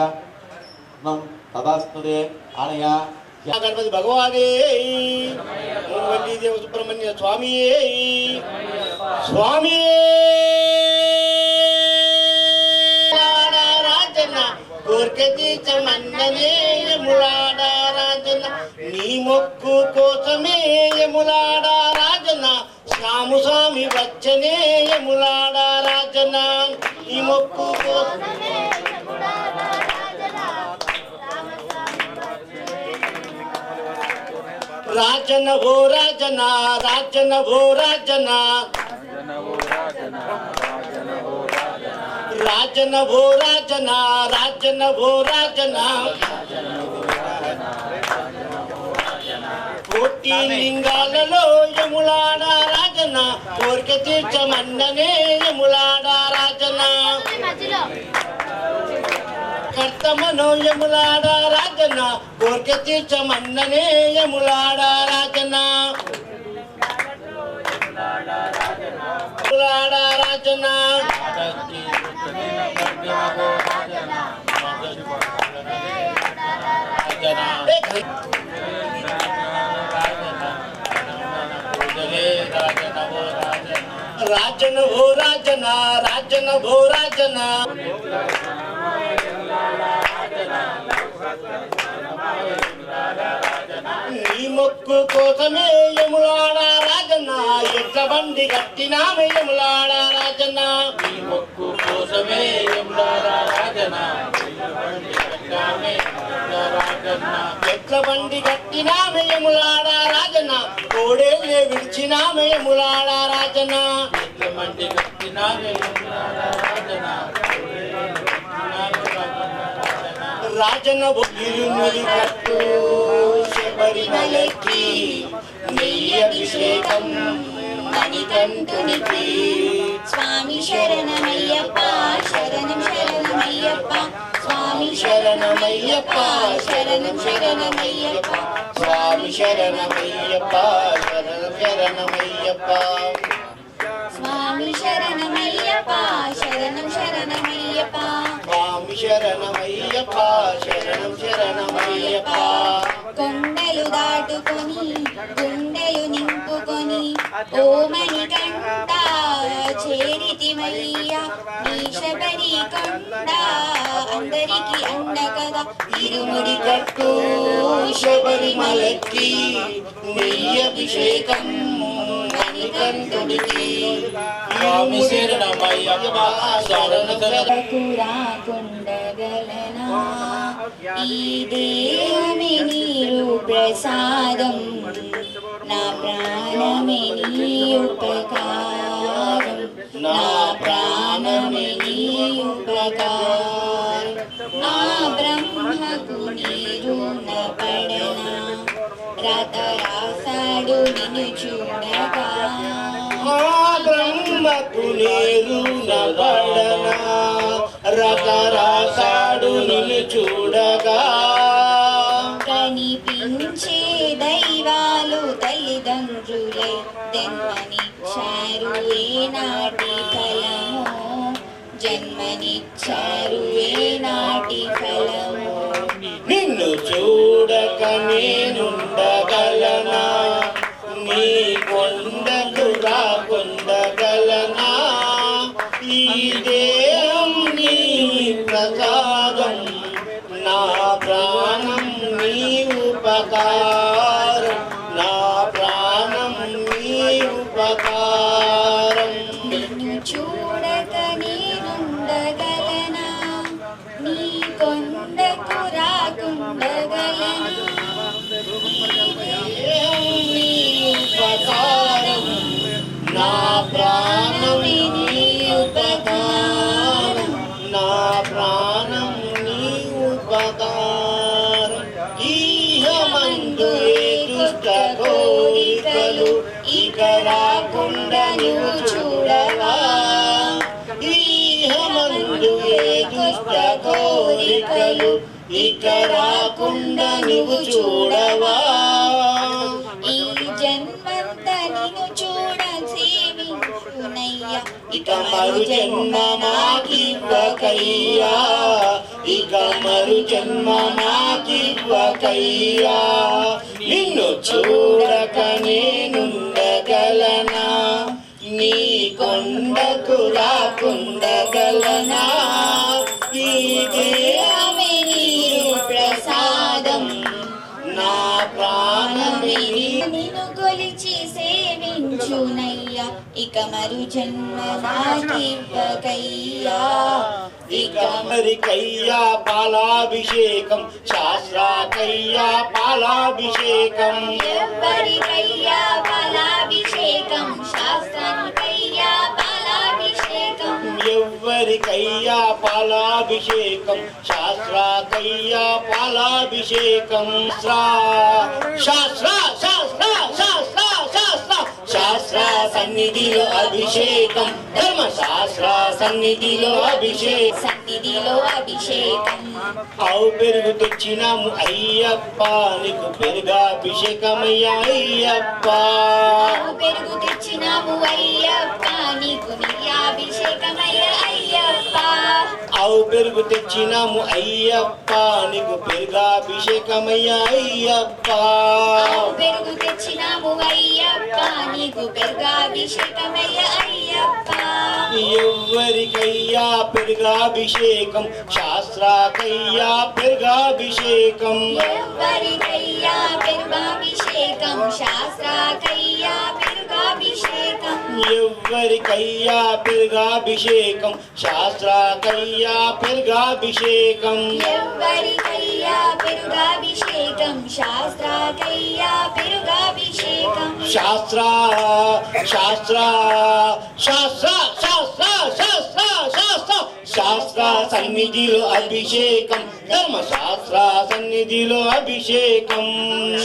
नम तदास्तुते आनया गणपति भगवाने ओम वल्ली देव सुब्रह्मण्य स्वामी स्वामी राजना कोर्कती चमन्नने यमुलाडा राजना नी मोक्कु कोसमे यमुलाडा राजना श्यामु स्वामी वच्चने यमुलाडा राजना नी मोक्कु कोसमे राजन हो राजना రాజన ఓ రాజన రాజన ఓ రాజన కోటి లింగాలలో యములాడ రాజన కోరిక తీర్చమన్ననే యములాడ రాజన కర్తమనో యములాడ రాజన కోరిక తీర్చమన్ననే యములాడ రాజన యములాడ రాజన రాజన ఓ రాజన రాజన ఓ రాజన నీ మొక్కు కోసమే యములాడ రాజన ఎట్ల బండి కట్టినామే యములాడ రాజన నీ మొక్కు కోసమే యములాడ రాజన ఎట్ల బండి కట్టినామే యములాడ రాజన కోడేళ్ళే విడిచినామే యములాడ రాజన ఎట్ల బండి కట్టినామే యములాడ రాజన రాజన ఇరుముడి కట్టు శబరిమలకి నెయ్యి అభిషేకం మణికంఠునికి స్వామి శరణమయ్యప్ప శరణం శరణమయ్యప్ప స్వామి శరణమయ్యప్ప శరణం శరణమయ్యప్ప స్వామి శరణమయ్యప్ప శరణం శరణమయ్యప్ప స్వామి శరణమయ్యప్ప శరణం శరణమయ్యప్ప స్వామి శరణమయ్యప్ప శరణం శరణమయ్యప్ప కొండలు దాటుకొని గుండెలు నింపుకొని ఓమని కంట చేరితిమయ్య నీ శబరి కొండ అందరికి అండ కదా ఇరుముడి కట్టు శబరిమలకి నెయ్యి అభిషేకం మణికంఠుడికి స్వామి శరణమయ్యప్ప శరణం రాకుండగలనా ఈ దేహమే నీరు ప్రసాదం నా ప్రాణమే నీ ఉపకారం నా ప్రాణమే నీ ఉపకారం నా బ్రహ్మకు నీరు పడనా రత రాసాడు నిన్ను చూడగా బ్రహ్మకు నీరు నడనా రకరాసాడు నిన్ను చూడగా కనిపించే దైవాలు తల్లిదండ్రులై జన్మనిచ్చారు ఏనాటి ఫలము జన్మనిచ్చారు ఏనాటి ఫలము నిన్ను చూడక నేనుండగలనా నీ కొండకు రాకుండగలనా ఈ దేహం నీ ప్రసాదం నా ప్రాణం నీ ఉపకారం నా ప్రాణం నీ ఉపకారం నిన్ను చూడక నేనుండగలనా నీ కొండకు రాకుండగలనా ఉపకారం నా ప్రాణమే నీ ఉపకారం నా ప్రాణం నీ ఉపకారం ఈహమందు ఏ దుష్ట కోరికలు ఇక రాకుండా నువ్వు చూడవా ఈహమందు ఏ దుష్ట కోరికలు ఇక రాకుండా నువ్వు చూడవా ఈ జన్మంత నిన్ను చూడ సేవించునయ్యా ఇక మరు జన్మ నాకివ్వకయ్యా ఇక మరు జన్మ నాకివ్వకయ్యా నిన్ను చూడక నేనుండగలనా నీ కొండకు రాకుండగలనా ఈ దేహమే నీరు ప్రసాదం నా ప్రాణమే నిన్ను కొలిచి సేవించునయ్యా ఇక మరు జన్మ నాకివ్వకయ్యా ఇక మరికయ్యా పాలాభిషేకం శాస్త్రాకయ్యా పాలాభిషేకం ఎవ్వరికయ్యా పాలాభిషేకం శాస్త్రానికయ్యా పాలాభిషేకం ఎవరికయ్యా పాలాభిషేకం శాస్త్రాకయ్యా పాలాభిషేకం శాస్త్ర శాస్త్ర శాస్త్ర శాస్త్ర శాస్త్ర సన్నిధిలో అభిషేకం ధర్మశాస్త్ర సన్నిధిలో అభిషేకం ఆవు పెరుగు తెచ్చినాము అయ్యప్ప నీకు పెరుగాభిషేకమయ్యా అయ్యప్ప పెరుగు తెచ్చినాము అయ్యప్ప నీకు నెయ్యాభిషేకమయ్య అయ్యప్ప ఆవు పెరుగు తెచ్చినాము అయ్యప్ప నీకు పెరుగాభిషేకమయ్యా అయ్యప్ప పెరుగు తెచ్చినాము అయ్యప్ప నీకు పెరుగాభిషేకమయ్య అయ్యప్ప ఎవరికయ్యా పెరుగాభిషేకం శాస్త్రాకయ్యా పెరుగాభిషేకం ఎవరికయ్యా పెరుగాభిషేకం శాస్త్రాకయ్యా పెరుగాభిషేకం ఎవరికయ్యా పెరుగాభిషేకం శాస్త్రాకయ్యా పెరుగాభిషేకం ఎవరికయ్యా పెరుగాభిషేకం శాస్త్రాకయ్యా పెరుగాభిషేకం శాస్త్ర శాస్త్ర శాస్త్ర శాస్త్ర శాస్త్ర శాస్త్ర శాస్త్ర సన్నిధిలో అభిషేకం ధర్మశాస్త్ర సన్నిధిలో అభిషేకం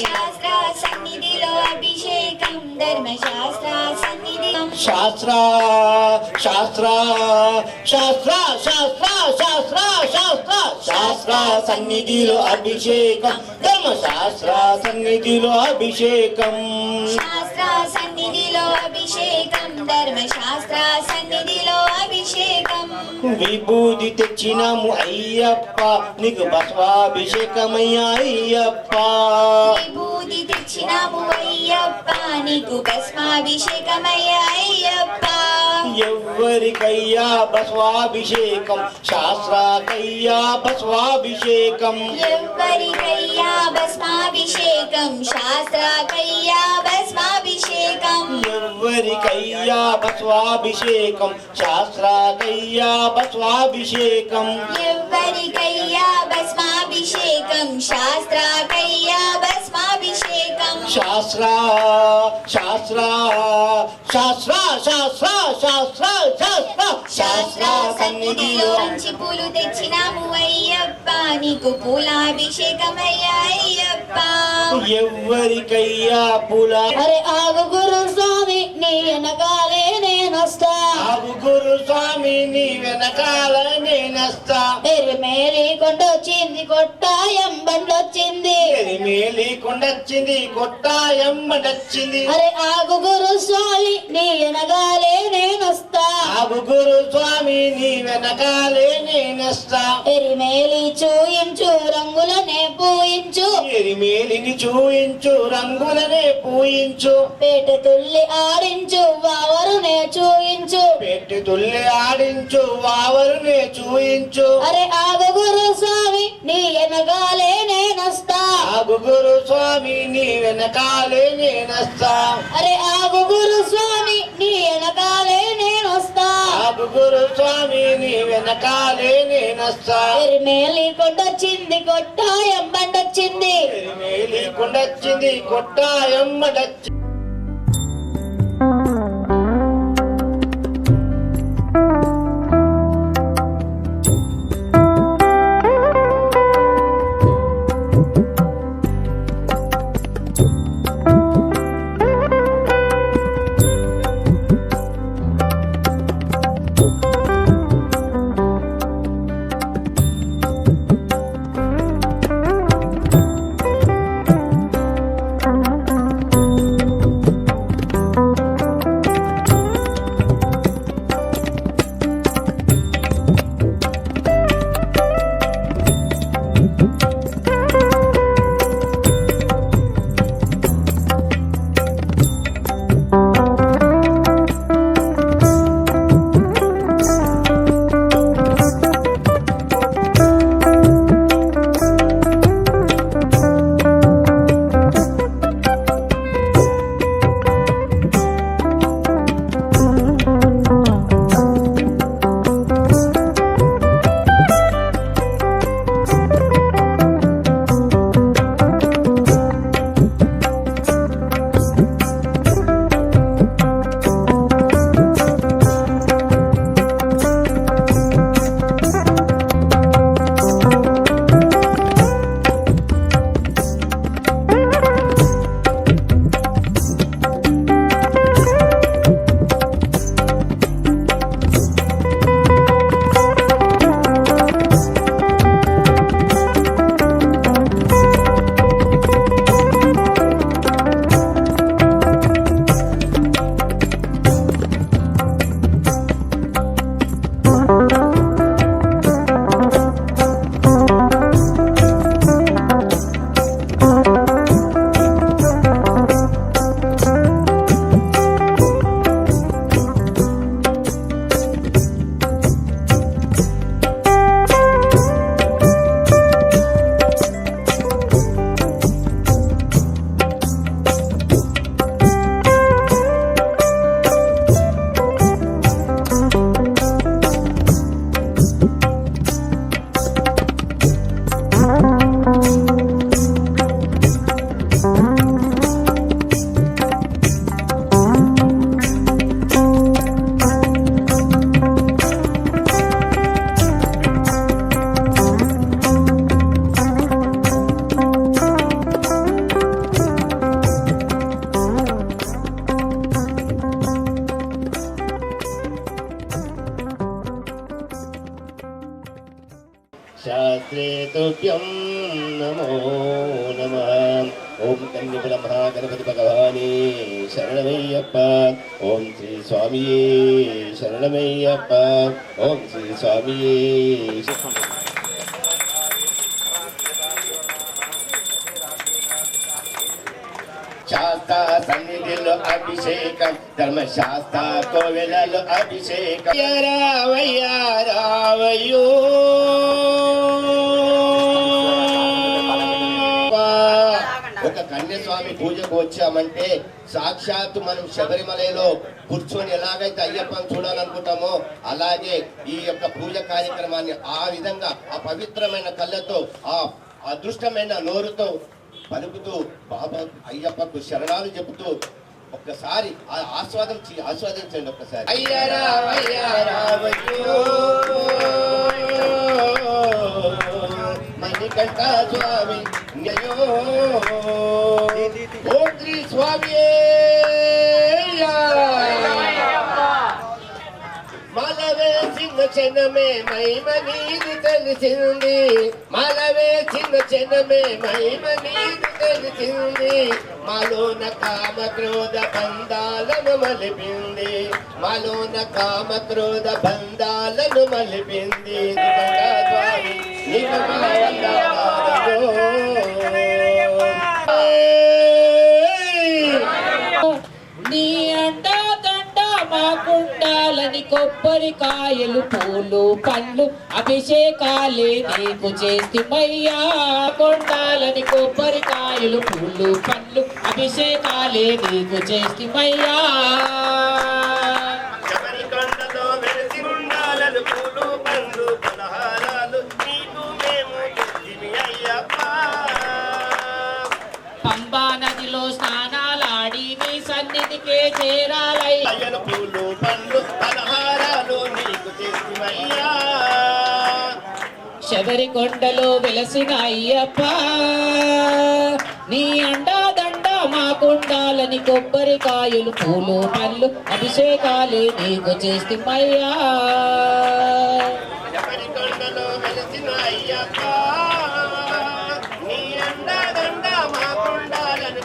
శాస్త్ర సన్నిధిలో అభిషేకం ధర్మశాస్త్ర సన్నిధిలో శాస్త్ర శాస్త్ర శాస్త్ర శాస్త్ర శాస్త్ర శాస్త్ర శాస్త్ర సన్నిధిలో అభిషేకం ధర్మశాస్త్ర సన్నిధిలో అభిషేకం శాస్త్ర సన్నిధిలో అభిషేకం ధర్మశాస్త్ర సన్నిధిలో అభిషేకం విభూది తెచ్చినాము అయ్యప్ప నీకు బస్వాభిషేకమయ్యా అయ్యప్ప విభూతి తెచ్చినాము అయ్యప్ప నీకు భస్మాభిషేకమయ్య అయ్యప్ప ఎవరికయ్యా బస్వాభిషేకం శాస్త్రాకయ్యా బస్వాభిషేకం ఎవరికయ్యా భస్మాభిషేకం శాస్త్రాకయ్యా భస్మాభిషేకం ఎవరికయ్యా బస్వాభిషేకం శాస్త్రాకయ్యా బస్వాభిషేకం ఎవరికయ్యా భస్మాభిషేకం శాస్త్రాకయ్యా భస్మాభిషేకం శాస్త్ర శాస్త్ర శాస్త్ర శాస్త్ర శాస్త్ర శాస్త్ర శాస్త్ర సన్నిధిలో మంచి పూలు తెచ్చినాము అయ్యప్ప నీకు పూలాభిషేకమయ్య అయ్యప్ప ఎవరికయ్యా పూల అరే ఆగు గురు స్వామి నీ వెనకాలే నేనొస్తా ఆగు గురు స్వామి నీ వెనకాల నేనస్తా మేరీ కొండొచ్చింది కొట్టాయం బండొచ్చింది మేలి కొండొచ్చింది కొట్టాయమ్మడొచ్చింది అరే ఆగు గురు స్వామి నీ వెనకాలే నేనొస్తా ఆగు గురు స్వామి నీ వెనకాలే నేనస్తా ఎరిమేలి చూయించు రంగులనే పూయించు మేలిని చూయించు రంగులనే పూయించు పేట తుల్లి ఆడించు వావరునే చూయించు పెట్టి తుల్లి ఆడించు వావరునే చూయించు అరే ఆగు గురు స్వామి నీ వెనకాలే నేనొస్తా ఆగు గురు స్వామి నీ వెనకాలే నేనస్తా అరే ఆగు గురు స్వామి నీ వెనకాలే నేనొస్తా ఆగు గురు స్వామి నీ వెనకాలే నేనస్తా ఎరిమేలి కొండొచ్చింది కొట్టాయం బండొచ్చింది మేలి కొండొచ్చింది కొట్టాయమ్మడొచ్చింది శాస్త్రే తుభ్యం నమో నమః. ఓం కన్యకుల మహాగణపతి భగవానే శరణమయ్యప్ప. ఓం శ్రీ స్వామియే శరణమయ్యప్ప. ఓం శ్రీ స్వామియే. శాస్త్ర సన్నిధిలో అభిషేకం, ధర్మశాస్త్ర కోవెలలో అభిషేకం. రావయ్యా రావయ్యో ఒక కన్యస్వామి పూజకు వచ్చామంటే సాక్షాత్తు మనం శబరిమలలో కూర్చొని ఎలాగైతే అయ్యప్పని చూడాలనుకుంటామో అలాగే ఈ యొక్క పూజ కార్యక్రమాన్ని ఆ విధంగా ఆ పవిత్రమైన కళ్ళతో ఆ అదృష్టమైన నోరుతో పలుకుతూ బాబా అయ్యప్పకు శరణాలు చెబుతూ ఒక్కసారి ఆస్వాదించండి ఒక్కసారి. అయ్యారా మణికంఠ స్వామి ఓం శ్రీ స్వామి. మలవేసిన క్షణమే మహిమ నీది తెలిసింది, మలవేసిన క్షణమే మహిమ నీది తెలిసింది. మాలోన కామ క్రోధ బంధాలను మలిపింది, మాలోన కామ క్రోధ బంధాలను మలిపింది. నీ అండా దండ మాకుండాలని కొబ్బరికాయలు పూలు పండ్లు అభిషేకాలే నీకు చేస్తిమయ్యా. కొండాలని కొబ్బరికాయలు పూలు పండ్లు అభిషేకాలే నీకు చేస్తిమయ్యా. పంబా నదిలో స్నానాలాడి నీ సన్నిధికే చేరాలయ్య. పూలు పండ్లు పలహారాలు నీకు చేసిమయ్యా. శబరికొండలో వెలసిన అయ్యప్ప నీ అండా దండ మాకుండాలని కొబ్బరికాయలు పూలు పండ్లు అభిషేకాలే నీకు చేస్తిమయ్యా. శబరికొండలో వెలసిన అయ్యప్ప నీ అండా దండ మాకుండాలని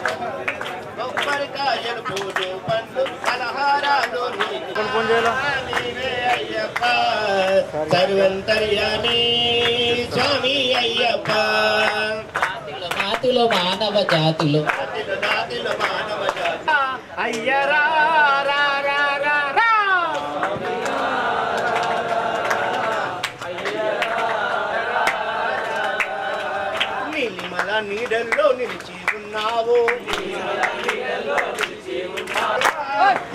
కొబ్బరికాయలు పూలు పండ్లు పలహారాలు నీవే అయ్యప్ప. సర్వంతర్యామి స్వామి అయ్యప్ప. జాతిలో మానవ జాతిలో జాతిలో మానవ జాతి అయ్యరా నీలిమల నీడల్లో నిలిచి ఉన్నావు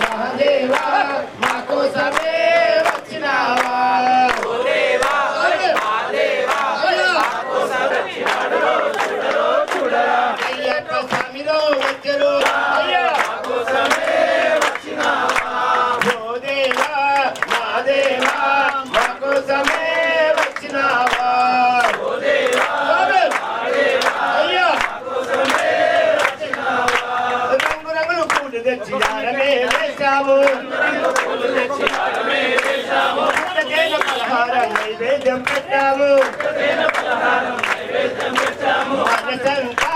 మహాదేవా, మా కోసమే వచ్చినావా. అయ్యప్ప స్వామిలో వచ్చరు ఓ దేవా మా దేవా మా కోసమే వచ్చినావా. రంగు రంగులు పూలు తెచ్చి ఆరమే వేశాము, పలహారం నైవేద్యం పెట్టాము. మనసంతా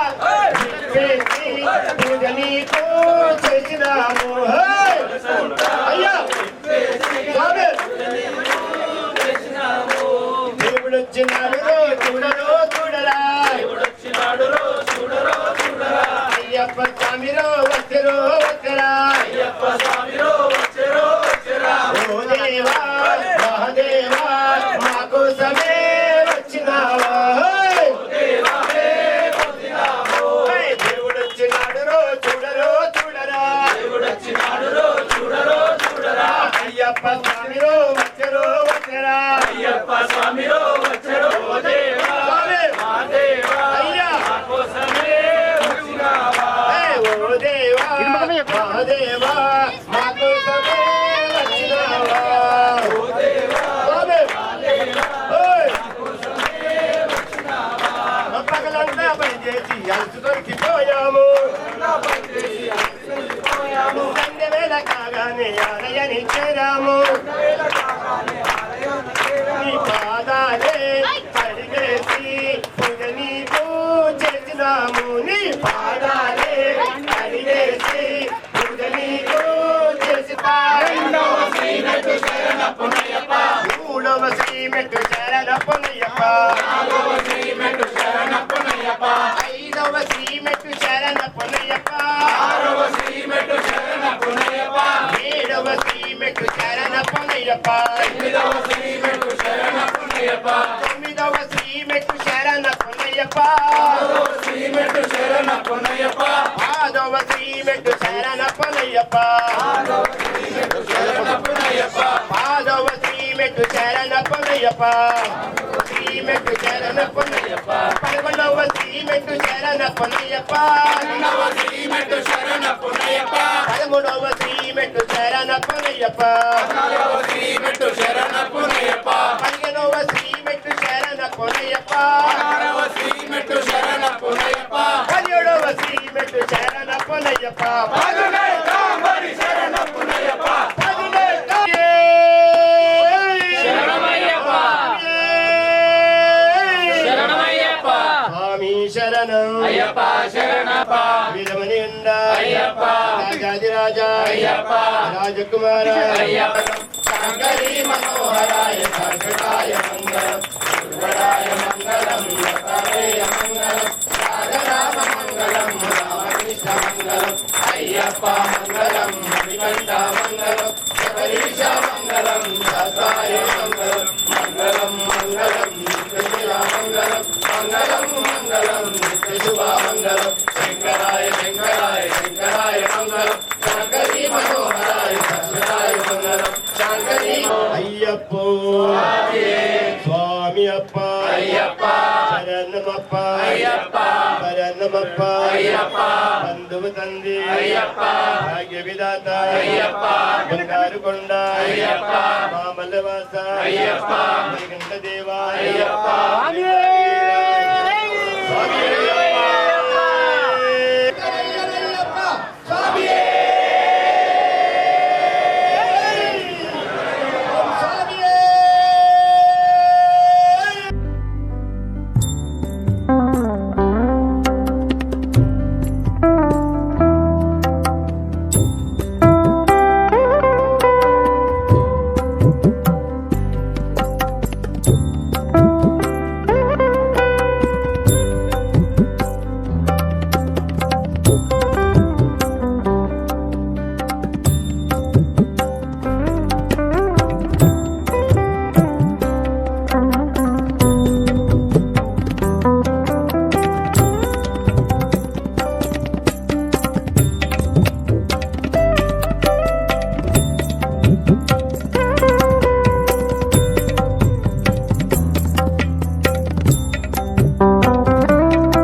విప్పేసి పూజ నీకు చేసినాము. అయ్యా దేవుడు వచ్చినాడు చూడరో చూడరా, అయ్యప్ప స్వామిరో వచ్చరో వచ్చరా. ఓ దేవా మహాదేవా మా కోసమే వచ్చినావా. దేవుడు వచ్చినాడు రో చూడరో చూడరా, అయ్యప్ప స్వామిరో వచ్చరో వచ్చరా. ఓ దేవా అయ్యా ఓ దేవా మహాదేవా మా కోసమే వచ్చినావా. శరణప్పనయ్యప్ప ఐదవ శ్రీమెట్టు శరణప్పనయ్యప్ప ఏడవ శ్రీమెట్టు శరణప్పనయ్యప్ప తొమ్మిదవ శ్రీమెట్టు శరణప్పనయ్యప్ప ఆదవ శ్రీమెట్టు శరణప్పనయ్యప్ప మాధవ శ్రీమెట్టు శరణప్పనయ్యప్ప శ్రీమెట్టు శరణప్పనయ్యప్ప పదకొండవ శ్రీమెట్టు శరణప్పనయ్యప్ప పదమూడవ శ్రీమెట్టు శరణప్పనయ్యప్ప పదిహేనవ శ్రీమెట్టు శరణప్పనయ్యప్ప పదిహేడవ శ్రీమెట్టు శరణప్పనయ్యప్ప స్వామి శరణం అయ్యప్ప శరణప్ప వీరమణి ఉండ అయ్యప్ప రాజాదిరాజ అయ్యప్ప రాజకుమార అయ్యప్ప శంకరీ మనోహరాయ సర్వదాయ మంగళం సర్వదాయ మంగళం లతాయ మంగళం రాజరామ మంగళం రామకృష్ణ మంగళం అయ్యప్ప మంగళం మణికంఠ మంగళం శబరీష మంగళం దాసాయ మంగళం మంగళం మంగళం నిత్య మంగళం మంగళం మంగళం నిత్య శుభ మంగళం శంకరాయ శంకరాయ శంకరాయ మంగళం శంకరీ మనోహరాయ సర్వదాయ మంగళం శంకరీ అయ్యప్ప స్వామి అప్ప అయ్యప్ప శరణమప్ప అయ్యప్ప శరణమప్ప అయ్యప్ప బంధువు తండ్రి అయ్యప్ప భాగ్య విధాత అయ్యప్ప బంగారు కొండ అయ్యప్ప మామలవాస అయ్యప్ప వైకుంఠ దేవ అయ్యప్ప